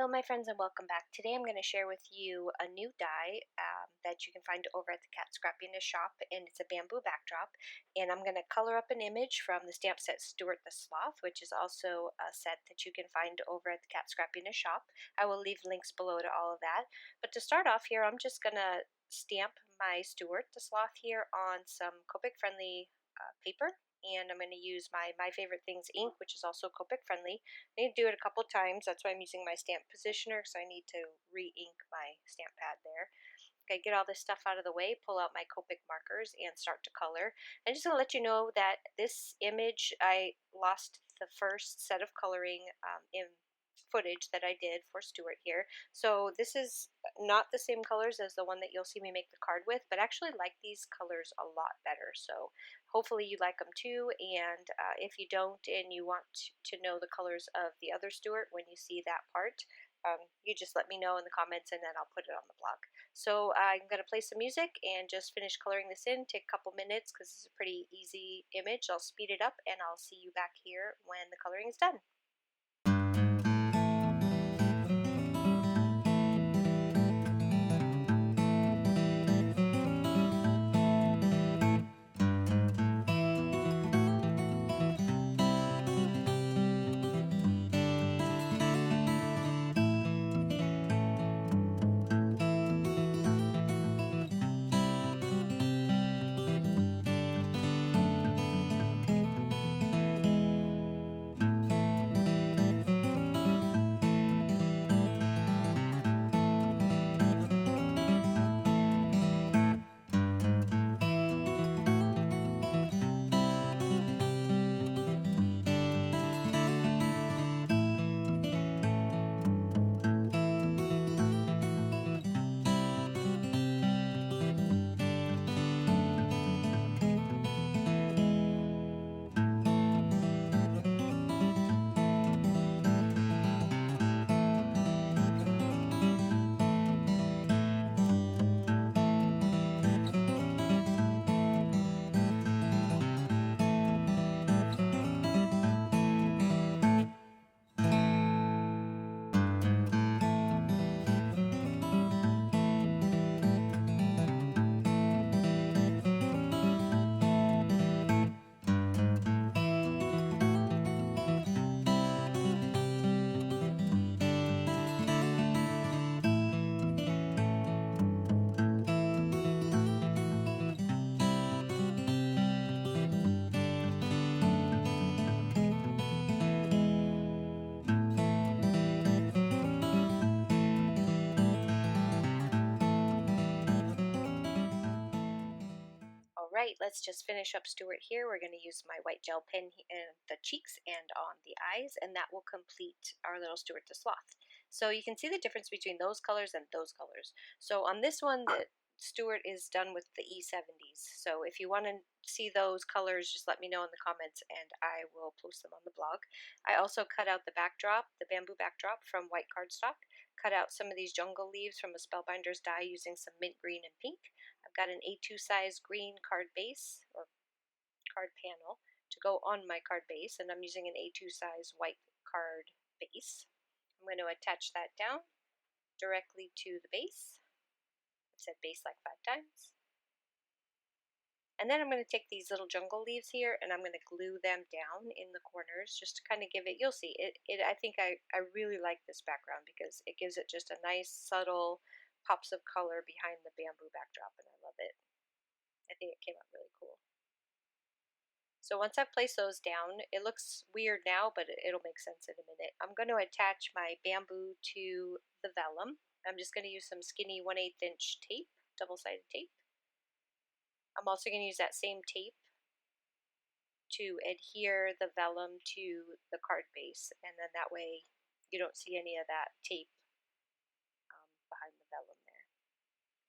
Hello my friends and welcome back. Today I'm going to share with you a new die that you can find over at the Kat Scrappiness shop, and it's a bamboo backdrop, and I'm going to color up an image from the stamp set Stewart the Sloth, which is also a set that you can find over at the Kat Scrappiness shop. I will leave links below to all of that, but to start off here I'm just going to stamp my Stewart the Sloth here on some Copic friendly paper, and I'm going to use my favorite things ink, which is also Copic friendly. I need to do it a couple times. That's why I'm using my stamp positioner, because I need to re-ink my stamp pad there. Okay, get all this stuff out of the way, pull out my Copic markers, and start to color. I'm just going to let you know that this image, I lost the first set of coloring in footage that I did for Stewart here. So this is not the same colors as the one that you'll see me make the card with, but actually like these colors a lot better. So hopefully you like them too, and if you don't and you want to know the colors of the other Stewart when you see that part, you just let me know in the comments and then I'll put it on the blog. So I'm going to play some music and just finish coloring this in. Take a couple minutes because it's a pretty easy image. I'll speed it up and I'll see you back here when the coloring is done. Alright, let's just finish up Stewart here. We're going to use my white gel pen in the cheeks and on the eyes, and that will complete our little Stewart the Sloth. So you can see the difference between those colors and those colors. So on this one, the Stewart is done with the E70s. So if you want to see those colors, just let me know in the comments and I will post them on the blog. I also cut out the backdrop, the bamboo backdrop from white cardstock. Cut out some of these jungle leaves from a Spellbinder's die using some mint green and pink. I've got an A2 size green card base or card panel to go on my card base, and I'm using an A2 size white card base. I'm going to attach that down directly to the base. I've said base like 5 times. And then I'm going to take these little jungle leaves here and I'm going to glue them down in the corners just to kind of give it, you'll see, I think I really like this background because it gives it just a nice subtle pops of color behind the bamboo backdrop, and I love it. I think it came out really cool. So once I've placed those down, it looks weird now, but it'll make sense in a minute. I'm going to attach my bamboo to the vellum. I'm just going to use some skinny 1/8 inch tape, double-sided tape. I'm also going to use that same tape to adhere the vellum to the card base, and then that way you don't see any of that tape behind the vellum there.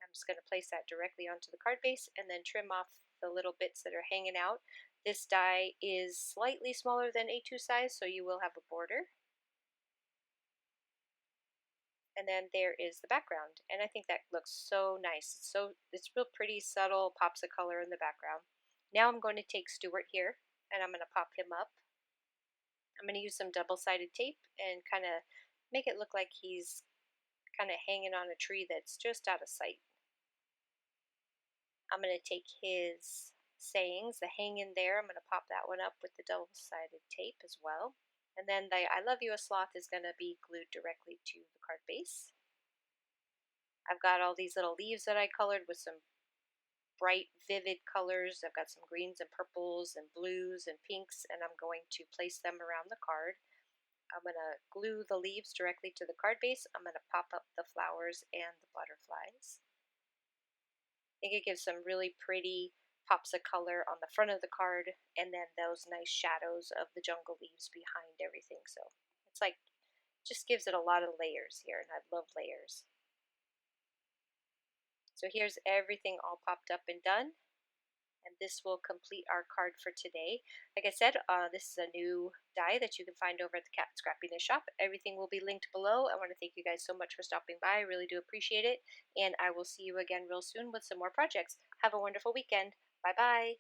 I'm just going to place that directly onto the card base and then trim off the little bits that are hanging out. This die is slightly smaller than A2 size, so you will have a border. And then there is the background, and I think that looks so nice. It's real pretty, subtle pops of color in the background. Now I'm going to take Stewart here, and I'm going to pop him up. I'm going to use some double-sided tape and kind of make it look like he's kind of hanging on a tree that's just out of sight. I'm going to take his sayings, the hang in there, I'm going to pop that one up with the double-sided tape as well. And then the I love you a sloth is going to be glued directly to the card base. I've got all these little leaves that I colored with some bright, vivid colors. I've got some greens and purples and blues and pinks, and I'm going to place them around the card. I'm going to glue the leaves directly to the card base. I'm going to pop up the flowers and the butterflies. I think it gives some really pretty pops of color on the front of the card, and then those nice shadows of the jungle leaves behind everything. So it's like, just gives it a lot of layers here, and I love layers. So here's everything all popped up and done, and this will complete our card for today. Like I said, this is a new die that you can find over at the Kat Scrappiness shop. Everything will be linked below. I want to thank you guys so much for stopping by. I really do appreciate it, and I will see you again real soon with some more projects. Have a wonderful weekend. Bye-bye.